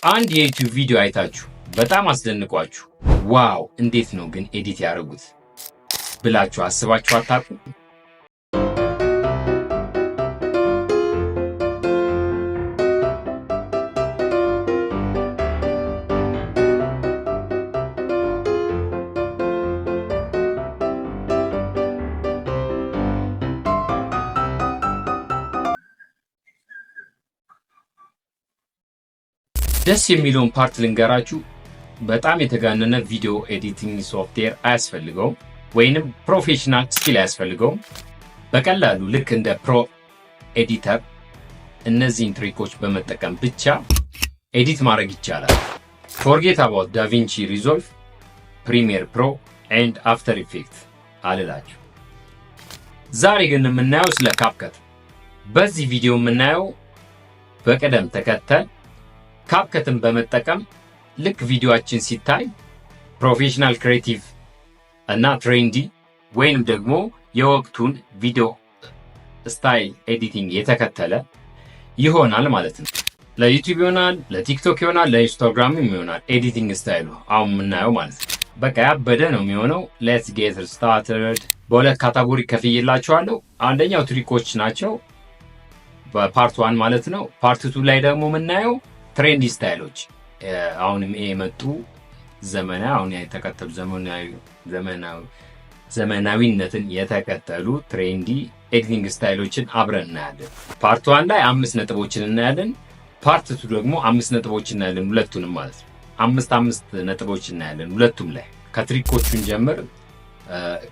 አንድ የዩቲዩብ ቪዲዮ አይታችሁ በጣም አስደንቋችሁ ዋው እንዴት ነው ግን ኤዲት ያደረጉት ብላችሁ አስባችሁ አታውቁም? ደስ የሚለውን ፓርት ልንገራችሁ። በጣም የተጋነነ ቪዲዮ ኤዲቲንግ ሶፍትዌር አያስፈልገውም፣ ወይንም ፕሮፌሽናል ስኪል አያስፈልገውም። በቀላሉ ልክ እንደ ፕሮ ኤዲተር እነዚህን ትሪኮች በመጠቀም ብቻ ኤዲት ማድረግ ይቻላል። ፎርጌት አባውት ዳቪንቺ ሪዞልቭ፣ ፕሪሚየር ፕሮ ኤንድ አፍተር ኢፌክት አልላችሁ። ዛሬ ግን የምናየው ስለ ካፕከት። በዚህ ቪዲዮ የምናየው በቅደም ተከተል ካፕከትን በመጠቀም ልክ ቪዲዮአችን ሲታይ ፕሮፌሽናል ክሬቲቭ እና ትሬንዲ ወይንም ደግሞ የወቅቱን ቪዲዮ ስታይል ኤዲቲንግ የተከተለ ይሆናል ማለት ነው። ለዩቲዩብ ይሆናል፣ ለቲክቶክ ይሆናል፣ ለኢንስታግራምም ይሆናል። ኤዲቲንግ ስታይሉ አሁን የምናየው ማለት ነው። በቃ ያበደ ነው የሚሆነው። ሌትስ ጌት ስታርትድ። በሁለት ካታጎሪ ከፍዬላችኋለሁ። አንደኛው ትሪኮች ናቸው በፓርት 1 ማለት ነው። ፓርት 2 ላይ ደግሞ የምናየው ትሬንዲ ስታይሎች አሁንም የመጡ አሁን የተከተሉ ዘመናዊነትን የተከተሉ ትሬንዲ ኤዲቲንግ ስታይሎችን አብረን እናያለን። ፓርት 1 ላይ 5 ነጥቦችን እናያለን። ፓርት 2 ደግሞ 5 ነጥቦችን እናያለን፣ ሁለቱንም ማለት ነው። 5 ነጥቦችን እናያለን ሁለቱም ላይ።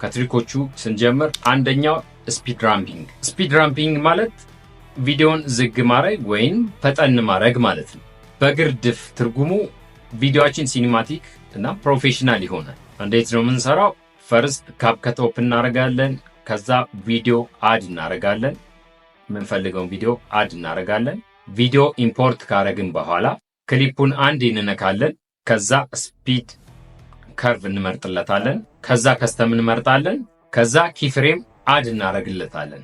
ከትሪኮቹ ስንጀምር አንደኛው ስፒድ ራምፒንግ። ስፒድ ራምፒንግ ማለት ቪዲዮን ዝግ ማድረግ ወይም ፈጠን ማድረግ ማለት ነው። በግርድፍ ትርጉሙ ቪዲዮአችን ሲኒማቲክ እና ፕሮፌሽናል ይሆናል። እንዴት ነው የምንሰራው? ፈርስት ካፕከት ኦፕን እናደርጋለን። ከዛ ቪዲዮ አድ እናደርጋለን። የምንፈልገውን ቪዲዮ አድ እናደርጋለን። ቪዲዮ ኢምፖርት ካረግን በኋላ ክሊፑን አንድ እንነካለን። ከዛ ስፒድ ከርቭ እንመርጥለታለን። ከዛ ከስተም እንመርጣለን። ከዛ ኪፍሬም አድ እናደርግለታለን።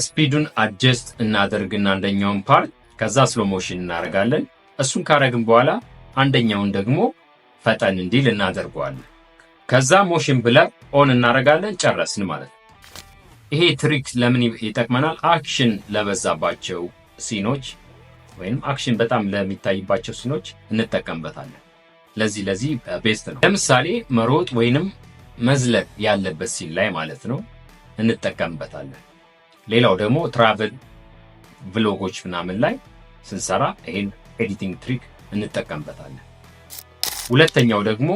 ስፒዱን አድጀስት እናደርግና አንደኛውን ፓርት ከዛ ስሎ ሞሽን እናደርጋለን። እሱን ካረግን በኋላ አንደኛውን ደግሞ ፈጠን እንዲል እናደርገዋለን። ከዛ ሞሽን ብለር ኦን እናደርጋለን። ጨረስን ማለት ነው። ይሄ ትሪክ ለምን ይጠቅመናል? አክሽን ለበዛባቸው ሲኖች ወይም አክሽን በጣም ለሚታይባቸው ሲኖች እንጠቀምበታለን። ለዚህ ቤስት ነው። ለምሳሌ መሮጥ ወይንም መዝለል ያለበት ሲን ላይ ማለት ነው እንጠቀምበታለን። ሌላው ደግሞ ትራቨል ቭሎጎች ምናምን ላይ ስንሰራ ይሄን ኤዲቲንግ ትሪክ እንጠቀምበታለን። ሁለተኛው ደግሞ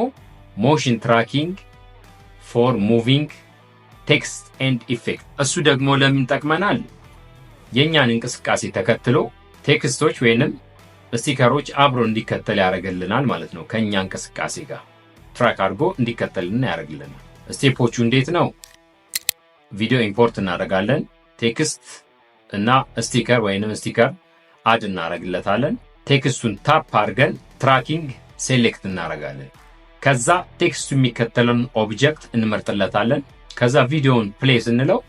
ሞሽን ትራኪንግ ፎር ሙቪንግ ቴክስት ኤንድ ኢፌክት። እሱ ደግሞ ለምን ጠቅመናል? የኛን እንቅስቃሴ ተከትሎ ቴክስቶች ወይንም ስቲከሮች አብሮ እንዲከተል ያደርግልናል ማለት ነው። ከኛ እንቅስቃሴ ጋር ትራክ አድርጎ እንዲከተልና ያደርግልናል። ስቴፖቹ እንዴት ነው? ቪዲዮ ኢምፖርት እናደርጋለን። ቴክስት እና ስቲከር ወይንም ስቲከር አድ እናደርግለታለን። ቴክስቱን ታፕ አድርገን ትራኪንግ ሴሌክት እናደርጋለን። ከዛ ቴክስቱ የሚከተለውን ኦብጀክት እንመርጥለታለን። ከዛ ቪዲዮውን ፕሌይ ስንለው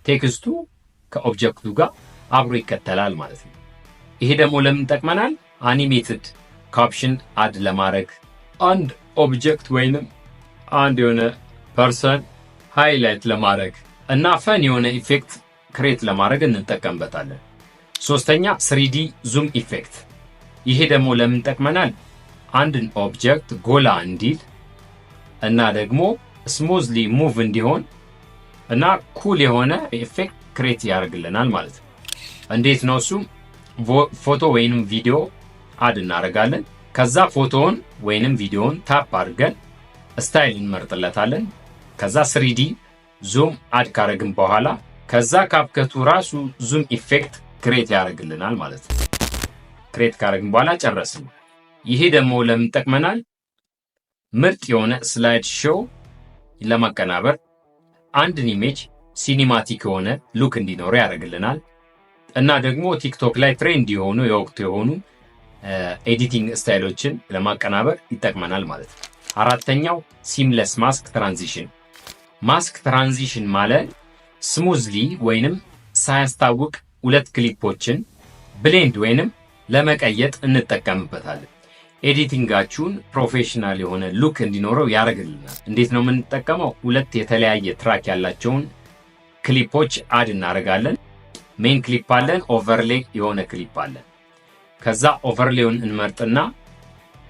ቴክስቱ ከኦብጀክቱ ጋር አብሮ ይከተላል ማለት ነው። ይሄ ደግሞ ለምን ጠቅመናል? አኒሜትድ ካፕሽን አድ ለማድረግ አንድ ኦብጀክት ወይንም አንድ የሆነ ፐርሰን ሃይላይት ለማድረግ እና ፈን የሆነ ኢፌክት ክሬት ለማድረግ እንጠቀምበታለን። ሶስተኛ 3D ዙም ኢፌክት። ይሄ ደግሞ ለምን ጠቅመናል? አንድን ኦብጀክት ጎላ እንዲል እና ደግሞ ስሙዝሊ ሙቭ እንዲሆን እና ኩል የሆነ ኢፌክት ክሬት ያደርግልናል ማለት ነው። እንዴት ነው እሱ? ፎቶ ወይንም ቪዲዮ አድ እናደርጋለን። ከዛ ፎቶውን ወይንም ቪዲዮውን ታፕ አድርገን ስታይል እንመርጥለታለን። ከዛ 3D ዙም አድ ካረግን በኋላ ከዛ ካፕከቱ ራሱ ዙም ኢፌክት ክሬት ያደርግልናል ማለት ነው። ክሬት ካረግን በኋላ ጨረስን። ይሄ ደግሞ ለምን ጠቅመናል? ምርጥ የሆነ ስላይድ ሾው ለማቀናበር አንድን ኢሜጅ ሲኒማቲክ የሆነ ሉክ እንዲኖረው ያደርግልናል እና ደግሞ ቲክቶክ ላይ ትሬንድ የሆኑ የወቅቱ የሆኑ ኤዲቲንግ ስታይሎችን ለማቀናበር ይጠቅመናል ማለት ነው። አራተኛው ሲምለስ ማስክ ትራንዚሽን። ማስክ ትራንዚሽን ማለት ስሙዝሊ ወይንም ሳያስታውቅ ሁለት ክሊፖችን ብሌንድ ወይንም ለመቀየጥ እንጠቀምበታለን። ኤዲቲንጋችሁን ፕሮፌሽናል የሆነ ሉክ እንዲኖረው ያደርግልናል። እንዴት ነው የምንጠቀመው? ሁለት የተለያየ ትራክ ያላቸውን ክሊፖች አድ እናደርጋለን። ሜን ክሊፕ አለን፣ ኦቨርሌይ የሆነ ክሊፕ አለን። ከዛ ኦቨርሌውን እንመርጥና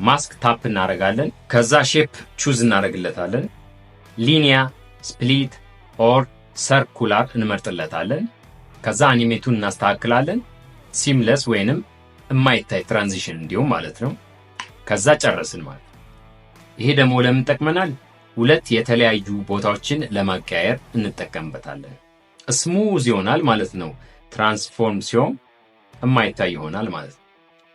ማስክ ታፕ እናደርጋለን። ከዛ ሼፕ ቹዝ እናደርግለታለን። ሊኒያ፣ ስፕሊት ኦር ሰርኩላር እንመርጥለታለን። ከዛ አኒሜቱን እናስተካክላለን። ሲምለስ ወይንም የማይታይ ትራንዚሽን እንዲሁም ማለት ነው። ከዛ ጨረስን ማለት ነው። ይሄ ደግሞ ለምን ጠቅመናል? ሁለት የተለያዩ ቦታዎችን ለማቀያየር እንጠቀምበታለን። ስሙዝ ይሆናል ማለት ነው። ትራንስፎርም ሲሆን የማይታይ ይሆናል ማለት ነው።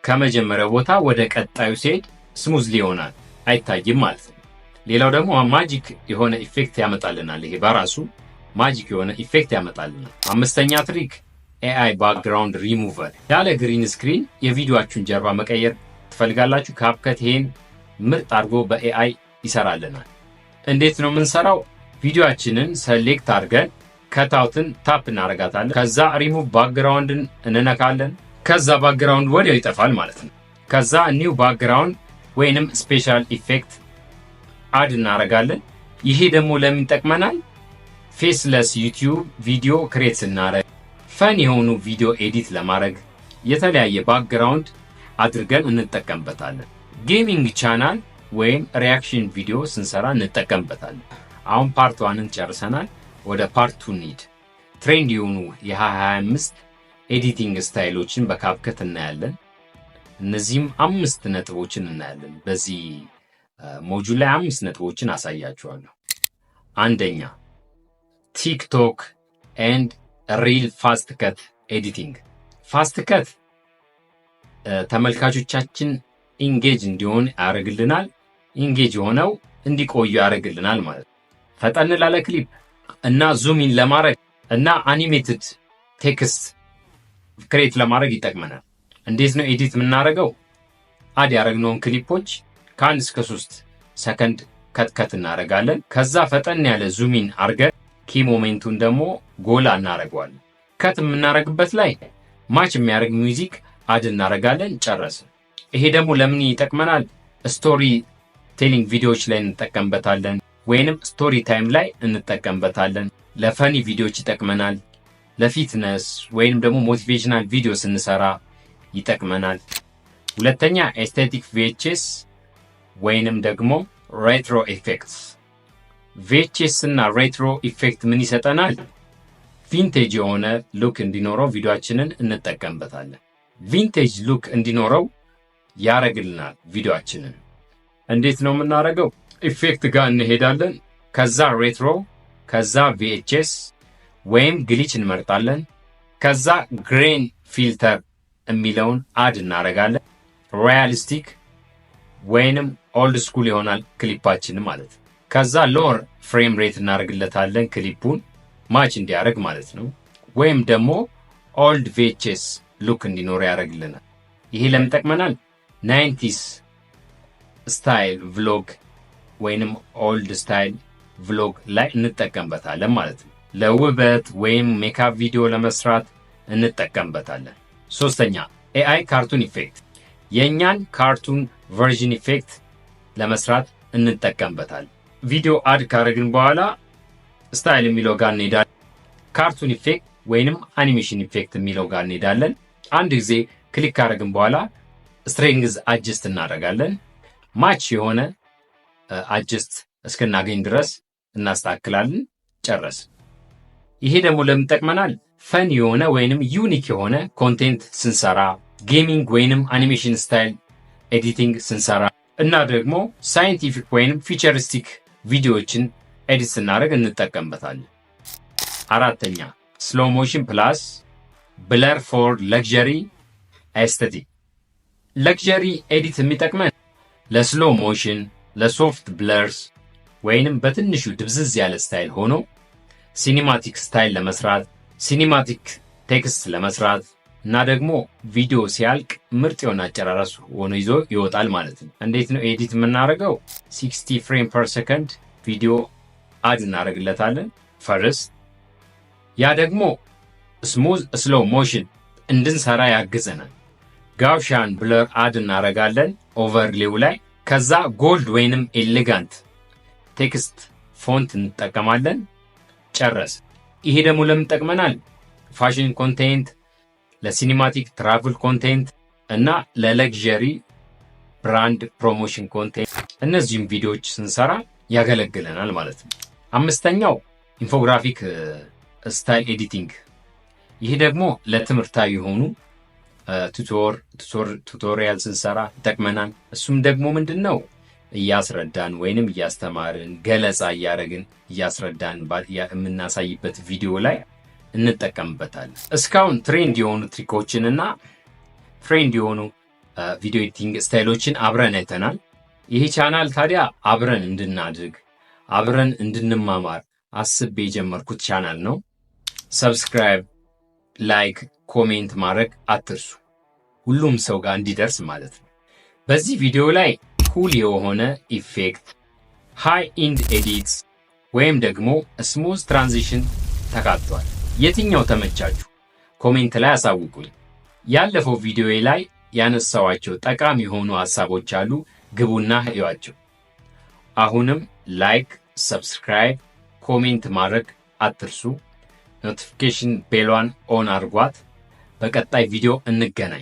ከመጀመሪያው ቦታ ወደ ቀጣዩ ሲሄድ ስሙዝሊ ይሆናል፣ አይታይም ማለት ነው። ሌላው ደግሞ ማጂክ የሆነ ኢፌክት ያመጣልናል። ይሄ በራሱ ማጂክ የሆነ ኢፌክት ያመጣልናል። አምስተኛ ትሪክ ኤአይ ባክግራውንድ ሪሙቨር። ያለ ግሪን ስክሪን የቪዲዮአችሁን ጀርባ መቀየር ትፈልጋላችሁ? ካፕከት ይሄን ምርጥ አድርጎ በኤአይ ይሰራልናል። እንዴት ነው የምንሰራው? ቪዲዮአችንን ሰሌክት አድርገን ከታውትን ታፕ እናረጋታለን። ከዛ ሪሙቭ ባክግራውንድን እንነካለን። ከዛ ባክግራውንድ ወዲያው ይጠፋል ማለት ነው። ከዛ ኒው ባክግራውንድ ወይንም ስፔሻል ኢፌክት አድ እናረጋለን። ይሄ ደግሞ ለምን ይጠቅመናል? ፌስለስ ዩቲዩብ ቪዲዮ ክሬት ስናረግ፣ ፈን የሆኑ ቪዲዮ ኤዲት ለማድረግ የተለያየ ባክግራውንድ አድርገን እንጠቀምበታለን። ጌሚንግ ቻናል ወይም ሪያክሽን ቪዲዮ ስንሰራ እንጠቀምበታለን። አሁን ፓርት 1ን ጨርሰናል። ወደ ፓርት 2 እንሂድ። ትሬንድ የሆኑ የ2025 ኤዲቲንግ ስታይሎችን በካፕከት እናያለን። እነዚህም 5 ነጥቦችን እናያለን። በዚህ ሞጁል ላይ 5 ነጥቦችን አሳያችኋለሁ። አንደኛ ቲክቶክ ኤንድ ሪል ፋስት ከት ኤዲቲንግ። ፋስት ከት ተመልካቾቻችን ኢንጌጅ እንዲሆን ያደርግልናል። ኢንጌጅ ሆነው እንዲቆዩ ያደርግልናል ማለት ነው። ፈጠን ላለ ክሊፕ እና ዙሚን ለማድረግ እና አኒሜትድ ቴክስት ክሬት ለማድረግ ይጠቅመናል። እንዴት ነው ኤዲት የምናደርገው? አድ ያደረግነውን ክሊፖች ከ1 እስከ 3 ሰከንድ ከትከት እናደርጋለን። ከዛ ፈጠን ያለ ዙሚን አድርገን ኪ ሞሜንቱን ደግሞ ጎላ እናደርገዋለን። ከት የምናደርግበት ላይ ማች የሚያደርግ ሚውዚክ አድ እናደርጋለን። ጨረስን። ይሄ ደግሞ ለምን ይጠቅመናል? ስቶሪ ቴሊንግ ቪዲዮዎች ላይ እንጠቀምበታለን፣ ወይንም ስቶሪ ታይም ላይ እንጠቀምበታለን። ለፈኒ ቪዲዮዎች ይጠቅመናል። ለፊትነስ ወይንም ደግሞ ሞቲቬሽናል ቪዲዮ ስንሰራ ይጠቅመናል። ሁለተኛ ኤስቴቲክ ቪኤችኤስ ወይንም ደግሞ ሬትሮ ኢፌክትስ። ቪኤችኤስ እና ሬትሮ ኢፌክት ምን ይሰጠናል? ቪንቴጅ የሆነ ሉክ እንዲኖረው ቪዲዮአችንን እንጠቀምበታለን። ቪንቴጅ ሉክ እንዲኖረው ያረግልናል ቪዲዮአችንን። እንዴት ነው የምናደርገው? ኢፌክት ጋር እንሄዳለን። ከዛ ሬትሮ፣ ከዛ ቪኤችኤስ ወይም ግሊች እንመርጣለን። ከዛ ግሬን ፊልተር የሚለውን አድ እናደርጋለን። ሪያሊስቲክ ወይንም ኦልድ ስኩል ይሆናል ክሊፓችን ማለት ነው። ከዛ ሎወር ፍሬም ሬት እናደርግለታለን ክሊፑን ማች እንዲያደርግ ማለት ነው። ወይም ደግሞ ኦልድ ቪኤችኤስ ሉክ እንዲኖር ያደርግልናል። ይሄ ለምን ጠቅመናል? 90s ስታይል ቭሎግ ወይንም ኦልድ ስታይል ቭሎግ ላይ እንጠቀምበታለን ማለት ነው። ለውበት ወይም ሜካፕ ቪዲዮ ለመስራት እንጠቀምበታለን። ሶስተኛ ኤአይ ካርቱን ኢፌክት። የእኛን ካርቱን ቨርዥን ኢፌክት ለመስራት እንጠቀምበታለን። ቪዲዮ አድ ካረግን በኋላ ስታይል የሚለው ጋር እንሄዳለን። ካርቱን ኢፌክት ወይንም አኒሜሽን ኢፌክት የሚለው ጋር እንሄዳለን። አንድ ጊዜ ክሊክ ካረግን በኋላ ስትሬንግዝ አጀስት እናደርጋለን። ማች የሆነ አጀስት እስክናገኝ ድረስ እናስተካክላለን። ጨረስ። ይሄ ደግሞ ለምን ይጠቅመናል? ፈን የሆነ ወይንም ዩኒክ የሆነ ኮንቴንት ስንሰራ፣ ጌሚንግ ወይንም አኒሜሽን ስታይል ኤዲቲንግ ስንሰራ እና ደግሞ ሳይንቲፊክ ወይንም ፊቸሪስቲክ ቪዲዮዎችን ኤዲት ስናደርግ እንጠቀምበታለን። አራተኛ ስሎ ሞሽን ፕላስ ብለር ፎር ለግዠሪ ኤስቴቲክ። ለግዠሪ ኤዲት የሚጠቅመን ለስሎ ሞሽን፣ ለሶፍት ብለርስ ወይንም በትንሹ ድብዝዝ ያለ ስታይል ሆኖ ሲኒማቲክ ስታይል ለመስራት፣ ሲኒማቲክ ቴክስት ለመስራት እና ደግሞ ቪዲዮ ሲያልቅ ምርጥ የሆነ አጨራረስ ሆኖ ይዞ ይወጣል ማለት ነው። እንዴት ነው ኤዲት የምናደርገው? 60 ፍሬም ፐር ሰከንድ ቪዲዮ አድ እናደርግለታለን ፈርስት። ያ ደግሞ ስሙዝ ስሎ ሞሽን እንድንሰራ ያግዘናል። ጋውሻን ብለር አድ እናረጋለን ኦቨርሌው ላይ። ከዛ ጎልድ ወይንም ኤሌጋንት ቴክስት ፎንት እንጠቀማለን። ጨረስ። ይሄ ደግሞ ለምን ጠቅመናል? ፋሽን ኮንቴንት፣ ለሲኒማቲክ ትራቭል ኮንቴንት እና ለለግዠሪ ብራንድ ፕሮሞሽን ኮንቴንት እነዚህም ቪዲዮዎች ስንሰራ ያገለግለናል ማለት ነው። አምስተኛው ኢንፎግራፊክ ስታይል ኤዲቲንግ። ይህ ደግሞ ለትምህርታዊ የሆኑ ቱቶሪያል ስንሰራ ይጠቅመናል። እሱም ደግሞ ምንድነው እያስረዳን ወይንም እያስተማርን ገለጻ እያደረግን እያስረዳን የምናሳይበት ቪዲዮ ላይ እንጠቀምበታለን። እስካሁን ትሬንድ የሆኑ ትሪኮችንና ትሬንድ የሆኑ ቪዲዮ ኤዲቲንግ ስታይሎችን አብረን አይተናል። ይህ ቻናል ታዲያ አብረን እንድናድግ አብረን እንድንማማር አስቤ የጀመርኩት ቻናል ነው። ሰብስክራይብ፣ ላይክ፣ ኮሜንት ማድረግ አትርሱ፣ ሁሉም ሰው ጋር እንዲደርስ ማለት ነው። በዚህ ቪዲዮ ላይ ኩል የሆነ ኢፌክት፣ ሃይ ኢንድ ኤዲትስ ወይም ደግሞ ስሙዝ ትራንዚሽን ተካቷል። የትኛው ተመቻችሁ? ኮሜንት ላይ አሳውቁኝ። ያለፈው ቪዲዮ ላይ ያነሳዋቸው ጠቃሚ የሆኑ ሐሳቦች አሉ፣ ግቡና እዩዋቸው። አሁንም ላይክ፣ ሰብስክራይብ፣ ኮሜንት ማድረግ አትርሱ። ኖቲፊኬሽን ቤሏን ኦን አድርጓት። በቀጣይ ቪዲዮ እንገናኝ።